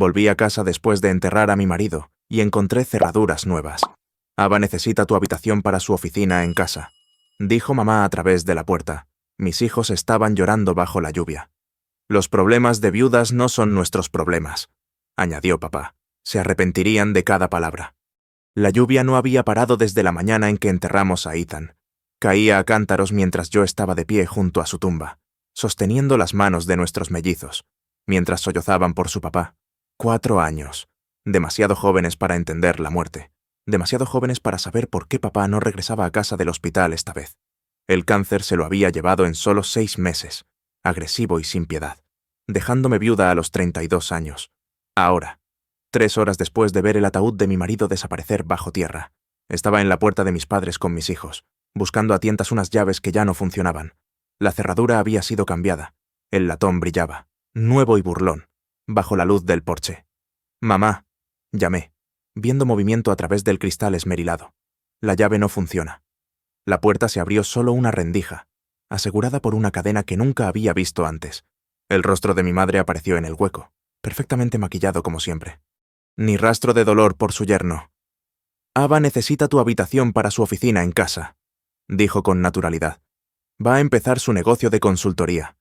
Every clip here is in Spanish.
Volví a casa después de enterrar a mi marido y encontré cerraduras nuevas. Ava necesita tu habitación para su oficina en casa, dijo mamá a través de la puerta. Mis hijos estaban llorando bajo la lluvia. Los problemas de viudas no son nuestros problemas, añadió papá. Se arrepentirían de cada palabra. La lluvia no había parado desde la mañana en que enterramos a Ethan. Caía a cántaros mientras yo estaba de pie junto a su tumba, sosteniendo las manos de nuestros mellizos, mientras sollozaban por su papá. 4 años. Demasiado jóvenes para entender la muerte. Demasiado jóvenes para saber por qué papá no regresaba a casa del hospital esta vez. El cáncer se lo había llevado en solo 6 meses, agresivo y sin piedad, dejándome viuda a los 32 años. Ahora, 3 horas después de ver el ataúd de mi marido desaparecer bajo tierra, estaba en la puerta de mis padres con mis hijos, buscando a tientas unas llaves que ya no funcionaban. La cerradura había sido cambiada. El latón brillaba, nuevo y burlón, bajo la luz del porche. «Mamá», llamé, viendo movimiento a través del cristal esmerilado. La llave no funciona. La puerta se abrió solo una rendija, asegurada por una cadena que nunca había visto antes. El rostro de mi madre apareció en el hueco, perfectamente maquillado como siempre. Ni rastro de dolor por su yerno. «Ava necesita tu habitación para su oficina en casa», dijo con naturalidad. «Va a empezar su negocio de consultoría».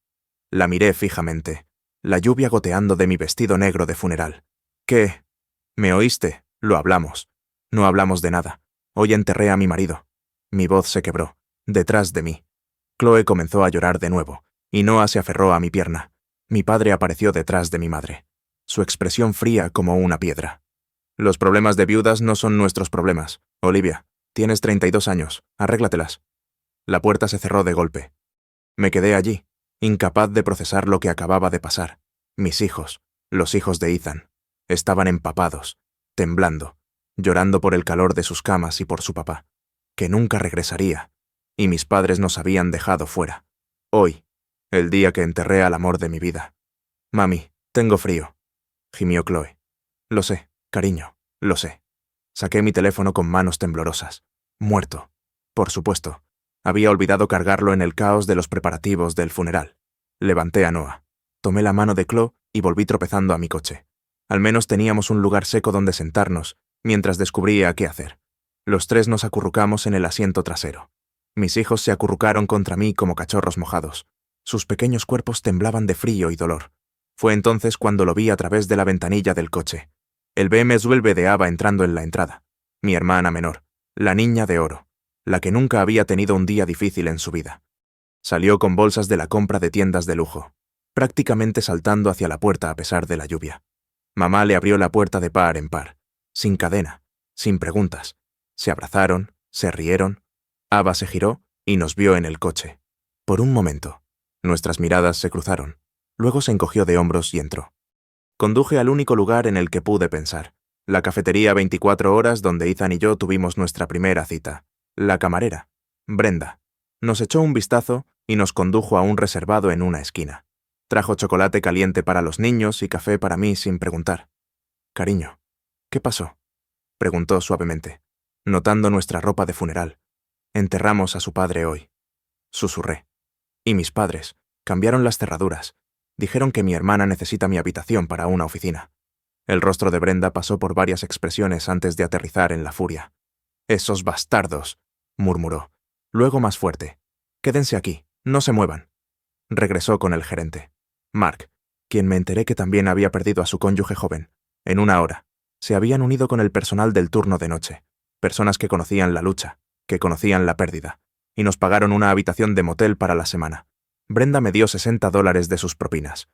La miré fijamente, la lluvia goteando de mi vestido negro de funeral. «¿Qué? ¿Me oíste? Lo hablamos. No hablamos de nada. Hoy enterré a mi marido». Mi voz se quebró, detrás de mí. Chloe comenzó a llorar de nuevo, y Noah se aferró a mi pierna. Mi padre apareció detrás de mi madre, su expresión fría como una piedra. «Los problemas de viudas no son nuestros problemas. Olivia, tienes 32 años, arréglatelas». La puerta se cerró de golpe. Me quedé allí, incapaz de procesar lo que acababa de pasar. Mis hijos, los hijos de Ethan, estaban empapados, temblando, llorando por el calor de sus camas y por su papá, que nunca regresaría, y mis padres nos habían dejado fuera. Hoy, el día que enterré al amor de mi vida. «Mami, tengo frío», gimió Chloe. «Lo sé, cariño, lo sé». Saqué mi teléfono con manos temblorosas. Muerto. Por supuesto. Había olvidado cargarlo en el caos de los preparativos del funeral. Levanté a Noah. Tomé la mano de Chloe y volví tropezando a mi coche. Al menos teníamos un lugar seco donde sentarnos, mientras descubría qué hacer. Los 3 nos acurrucamos en el asiento trasero. Mis hijos se acurrucaron contra mí como cachorros mojados. Sus pequeños cuerpos temblaban de frío y dolor. Fue entonces cuando lo vi a través de la ventanilla del coche. El BMW de Ava entrando en la entrada. Mi hermana menor, la niña de oro, la que nunca había tenido un día difícil en su vida. Salió con bolsas de la compra de tiendas de lujo, prácticamente saltando hacia la puerta a pesar de la lluvia. Mamá le abrió la puerta de par en par, sin cadena, sin preguntas. Se abrazaron, se rieron. Ava se giró y nos vio en el coche. Por un momento, nuestras miradas se cruzaron. Luego se encogió de hombros y entró. Conduje al único lugar en el que pude pensar, la cafetería 24 horas donde Ethan y yo tuvimos nuestra primera cita. La camarera, Brenda, nos echó un vistazo y nos condujo a un reservado en una esquina. Trajo chocolate caliente para los niños y café para mí sin preguntar. «Cariño, ¿qué pasó?», preguntó suavemente, notando nuestra ropa de funeral. «Enterramos a su padre hoy», susurré. «Y mis padres cambiaron las cerraduras. Dijeron que mi hermana necesita mi habitación para una oficina». El rostro de Brenda pasó por varias expresiones antes de aterrizar en la furia. «Esos bastardos», murmuró. Luego más fuerte. «Quédense aquí, no se muevan». Regresó con el gerente, Mark, quien me enteré que también había perdido a su cónyuge joven. En 1 hora, se habían unido con el personal del turno de noche, personas que conocían la lucha, que conocían la pérdida, y nos pagaron una habitación de motel para la semana. Brenda me dio $60 de sus propinas.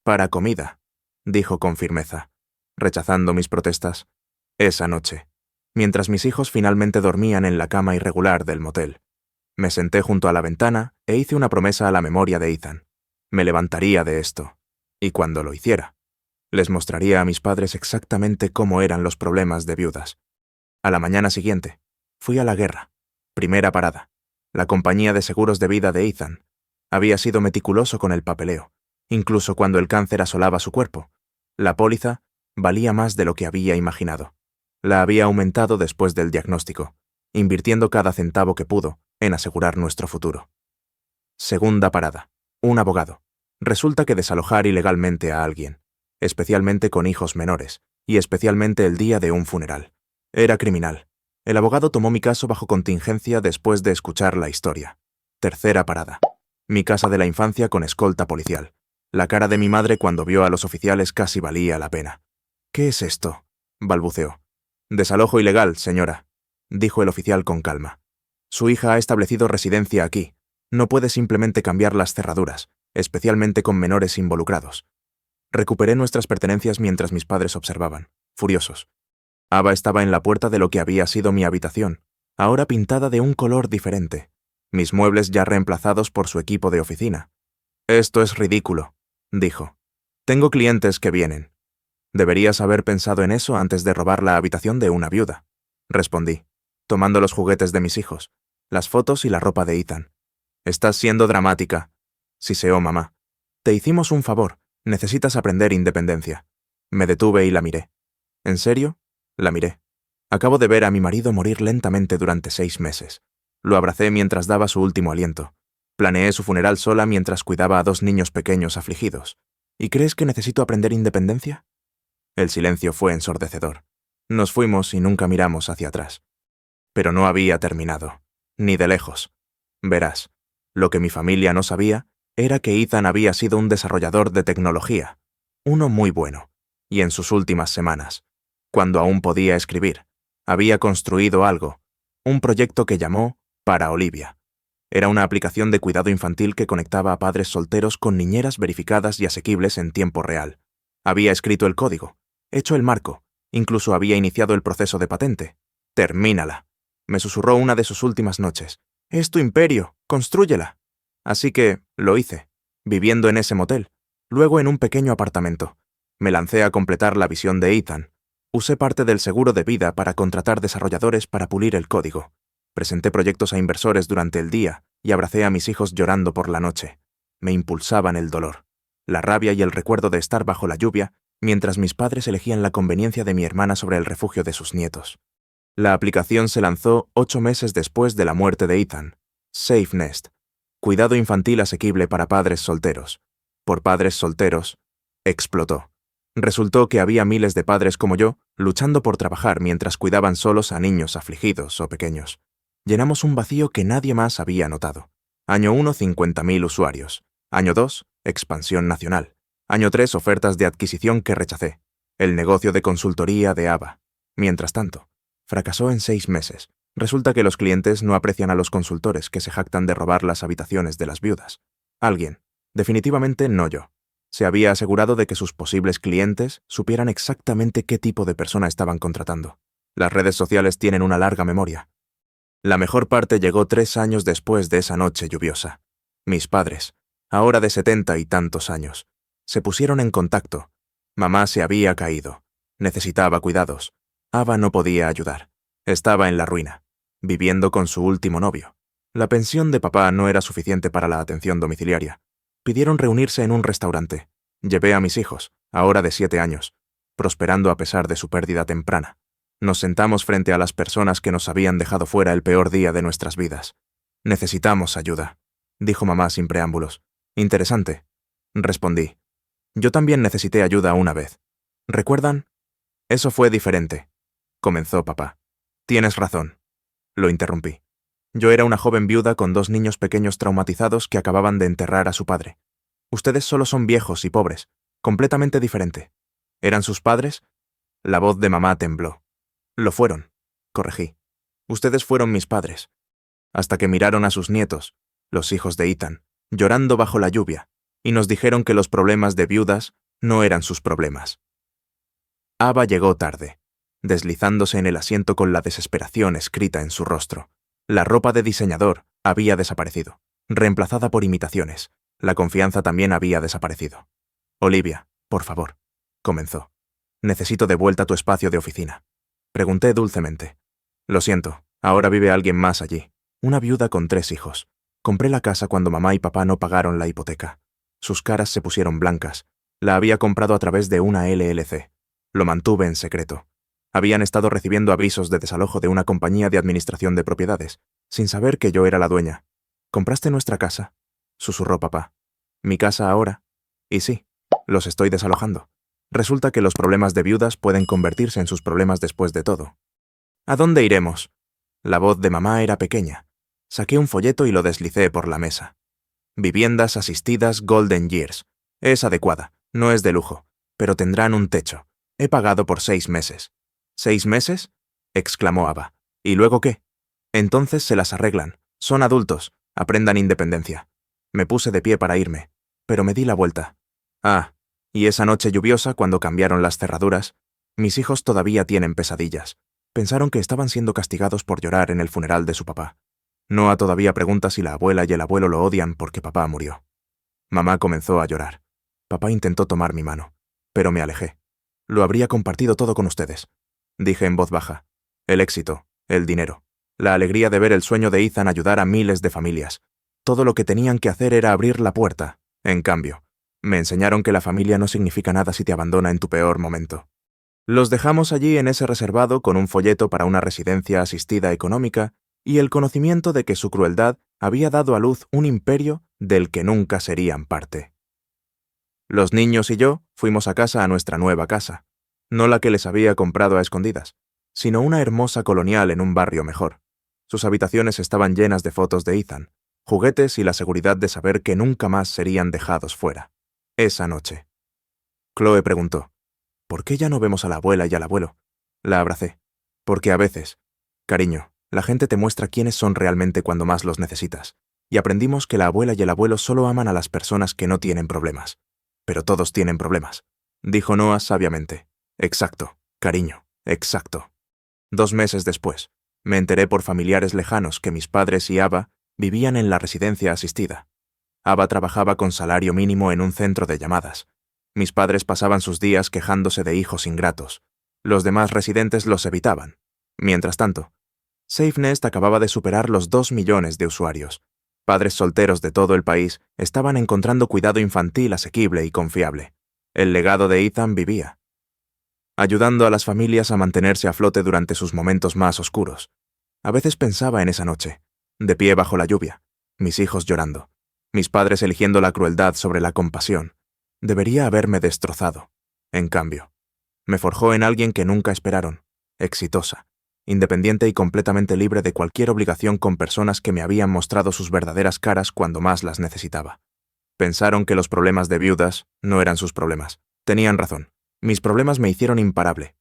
«Para comida», dijo con firmeza, rechazando mis protestas. Esa noche, mientras mis hijos finalmente dormían en la cama irregular del motel, me senté junto a la ventana e hice una promesa a la memoria de Ethan. Me levantaría de esto, y cuando lo hiciera, les mostraría a mis padres exactamente cómo eran los problemas de viudas. A la mañana siguiente, fui a la guerra. Primera parada, la compañía de seguros de vida de Ethan. Había sido meticuloso con el papeleo, incluso cuando el cáncer asolaba su cuerpo. La póliza valía más de lo que había imaginado. La había aumentado después del diagnóstico, invirtiendo cada centavo que pudo en asegurar nuestro futuro. Segunda parada, un abogado. Resulta que desalojar ilegalmente a alguien especialmente con hijos menores, y especialmente el día de un funeral. Era criminal. El abogado tomó mi caso bajo contingencia después de escuchar la historia. Tercera parada. Mi casa de la infancia con escolta policial. La cara de mi madre cuando vio a los oficiales casi valía la pena. «¿Qué es esto?», balbuceó. «Desalojo ilegal, señora», dijo el oficial con calma. «Su hija ha establecido residencia aquí. No puede simplemente cambiar las cerraduras, especialmente con menores involucrados». Recuperé nuestras pertenencias mientras mis padres observaban, furiosos. Ava estaba en la puerta de lo que había sido mi habitación, ahora pintada de un color diferente. Mis muebles ya reemplazados por su equipo de oficina. «Esto es ridículo», dijo. «Tengo clientes que vienen». «Deberías haber pensado en eso antes de robar la habitación de una viuda», respondí, tomando los juguetes de mis hijos, las fotos y la ropa de Ethan. «Estás siendo dramática», siseó mamá. «Te hicimos un favor, necesitas aprender independencia». Me detuve y la miré. «¿En serio?», la miré. Acabo de ver a mi marido morir lentamente durante 6 meses. Lo abracé mientras daba su último aliento. Planeé su funeral sola mientras cuidaba a 2 niños pequeños afligidos. ¿Y crees que necesito aprender independencia? El silencio fue ensordecedor. Nos fuimos y nunca miramos hacia atrás. Pero no había terminado. Ni de lejos. Verás, lo que mi familia no sabía era que Ethan había sido un desarrollador de tecnología. Uno muy bueno. Y en sus últimas semanas, cuando aún podía escribir, había construido algo. Un proyecto que llamó Para Olivia. Era una aplicación de cuidado infantil que conectaba a padres solteros con niñeras verificadas y asequibles en tiempo real. Había escrito el código, hecho el marco, incluso había iniciado el proceso de patente. «Termínala», me susurró una de sus últimas noches. «Es tu imperio, constrúyela». Así que lo hice, viviendo en ese motel, luego en un pequeño apartamento. Me lancé a completar la visión de Ethan. Usé parte del seguro de vida para contratar desarrolladores para pulir el código. Presenté proyectos a inversores durante el día y abracé a mis hijos llorando por la noche. Me impulsaban el dolor, la rabia y el recuerdo de estar bajo la lluvia mientras mis padres elegían la conveniencia de mi hermana sobre el refugio de sus nietos. La aplicación se lanzó 8 meses después de la muerte de Ethan. Safe Nest. Cuidado infantil asequible para padres solteros. Por padres solteros, explotó. Resultó que había miles de padres como yo luchando por trabajar mientras cuidaban solos a niños afligidos o pequeños. Llenamos un vacío que nadie más había notado. Año 1, 50.000 usuarios. Año 2, expansión nacional. Año 3, ofertas de adquisición que rechacé. El negocio de consultoría de Ava. Mientras tanto, fracasó en 6 meses. Resulta que los clientes no aprecian a los consultores que se jactan de robar las habitaciones de las viudas. Alguien, definitivamente no yo, se había asegurado de que sus posibles clientes supieran exactamente qué tipo de persona estaban contratando. Las redes sociales tienen una larga memoria. La mejor parte llegó 3 años después de esa noche lluviosa. Mis padres, ahora de 70 y tantos años, se pusieron en contacto. Mamá se había caído. Necesitaba cuidados. Ava no podía ayudar. Estaba en la ruina, viviendo con su último novio. La pensión de papá no era suficiente para la atención domiciliaria. Pidieron reunirse en un restaurante. Llevé a mis hijos, ahora de 7 años, prosperando a pesar de su pérdida temprana. Nos sentamos frente a las personas que nos habían dejado fuera el peor día de nuestras vidas. «Necesitamos ayuda», dijo mamá sin preámbulos. «Interesante», respondí. «Yo también necesité ayuda una vez. ¿Recuerdan?» «Eso fue diferente», comenzó papá. «Tienes razón», lo interrumpí. Yo era una joven viuda con 2 niños pequeños traumatizados que acababan de enterrar a su padre. Ustedes solo son viejos y pobres, completamente diferente. ¿Eran sus padres? La voz de mamá tembló. Lo fueron, corregí. Ustedes fueron mis padres. Hasta que miraron a sus nietos, los hijos de Ethan, llorando bajo la lluvia, y nos dijeron que los problemas de viudas no eran sus problemas. Ava llegó tarde, deslizándose en el asiento con la desesperación escrita en su rostro. La ropa de diseñador había desaparecido, reemplazada por imitaciones. La confianza también había desaparecido. «Olivia, por favor», comenzó. «Necesito de vuelta tu espacio de oficina». Pregunté dulcemente. «Lo siento, ahora vive alguien más allí. Una viuda con 3 hijos. Compré la casa cuando mamá y papá no pagaron la hipoteca. Sus caras se pusieron blancas. La había comprado a través de una LLC. Lo mantuve en secreto. Habían estado recibiendo avisos de desalojo de una compañía de administración de propiedades, sin saber que yo era la dueña. «¿Compraste nuestra casa?», susurró papá. «¿Mi casa ahora?» «Y sí, los estoy desalojando», Resulta que los problemas de viudas pueden convertirse en sus problemas después de todo. ¿A dónde iremos? La voz de mamá era pequeña. Saqué un folleto y lo deslicé por la mesa. Viviendas asistidas Golden Years. Es adecuada, no es de lujo, pero tendrán un techo. He pagado por 6 meses. ¿6 meses? Exclamó Ava. ¿Y luego qué? Entonces se las arreglan. Son adultos. Aprendan independencia. Me puse de pie para irme, pero me di la vuelta. Ah, y esa noche lluviosa, cuando cambiaron las cerraduras, mis hijos todavía tienen pesadillas. Pensaron que estaban siendo castigados por llorar en el funeral de su papá. Noah todavía pregunta si la abuela y el abuelo lo odian porque papá murió. Mamá comenzó a llorar. Papá intentó tomar mi mano, pero me alejé. Lo habría compartido todo con ustedes. Dije en voz baja. El éxito, el dinero, la alegría de ver el sueño de Ethan ayudar a miles de familias. Todo lo que tenían que hacer era abrir la puerta. En cambio, me enseñaron que la familia no significa nada si te abandona en tu peor momento. Los dejamos allí en ese reservado con un folleto para una residencia asistida económica y el conocimiento de que su crueldad había dado a luz un imperio del que nunca serían parte. Los niños y yo fuimos a casa, a nuestra nueva casa, no la que les había comprado a escondidas, sino una hermosa colonial en un barrio mejor. Sus habitaciones estaban llenas de fotos de Ethan, juguetes y la seguridad de saber que nunca más serían dejados fuera. Esa noche. Chloe preguntó, ¿por qué ya no vemos a la abuela y al abuelo? La abracé. Porque a veces, cariño, la gente te muestra quiénes son realmente cuando más los necesitas. Y aprendimos que la abuela y el abuelo solo aman a las personas que no tienen problemas. Pero todos tienen problemas, dijo Noah sabiamente. Exacto, cariño, exacto. 2 meses después, me enteré por familiares lejanos que mis padres y Ava vivían en la residencia asistida. Ava trabajaba con salario mínimo en un centro de llamadas. Mis padres pasaban sus días quejándose de hijos ingratos. Los demás residentes los evitaban. Mientras tanto, SafeNest acababa de superar los 2 millones de usuarios. Padres solteros de todo el país estaban encontrando cuidado infantil asequible y confiable. El legado de Ethan vivía, ayudando a las familias a mantenerse a flote durante sus momentos más oscuros. A veces pensaba en esa noche, de pie bajo la lluvia, mis hijos llorando, mis padres eligiendo la crueldad sobre la compasión. Debería haberme destrozado. En cambio, me forjó en alguien que nunca esperaron, exitosa, independiente y completamente libre de cualquier obligación con personas que me habían mostrado sus verdaderas caras cuando más las necesitaba. Pensaron que los problemas de viudas no eran sus problemas. Tenían razón. Mis problemas me hicieron imparable.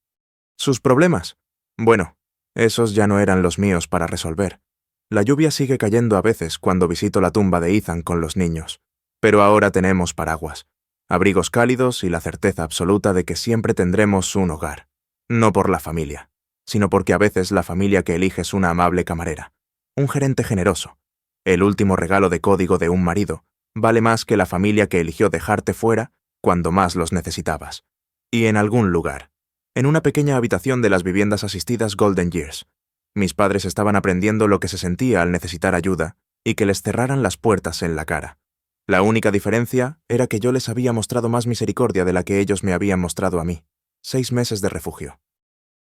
¿Sus problemas? Bueno, esos ya no eran los míos para resolver. La lluvia sigue cayendo a veces cuando visito la tumba de Ethan con los niños. Pero ahora tenemos paraguas, abrigos cálidos y la certeza absoluta de que siempre tendremos un hogar. No por la familia, sino porque a veces la familia que eliges una amable camarera, un gerente generoso, el último regalo de código de un marido, vale más que la familia que eligió dejarte fuera cuando más los necesitabas. Y en algún lugar, en una pequeña habitación de las viviendas asistidas Golden Years, mis padres estaban aprendiendo lo que se sentía al necesitar ayuda y que les cerraran las puertas en la cara. La única diferencia era que yo les había mostrado más misericordia de la que ellos me habían mostrado a mí. 6 meses de refugio.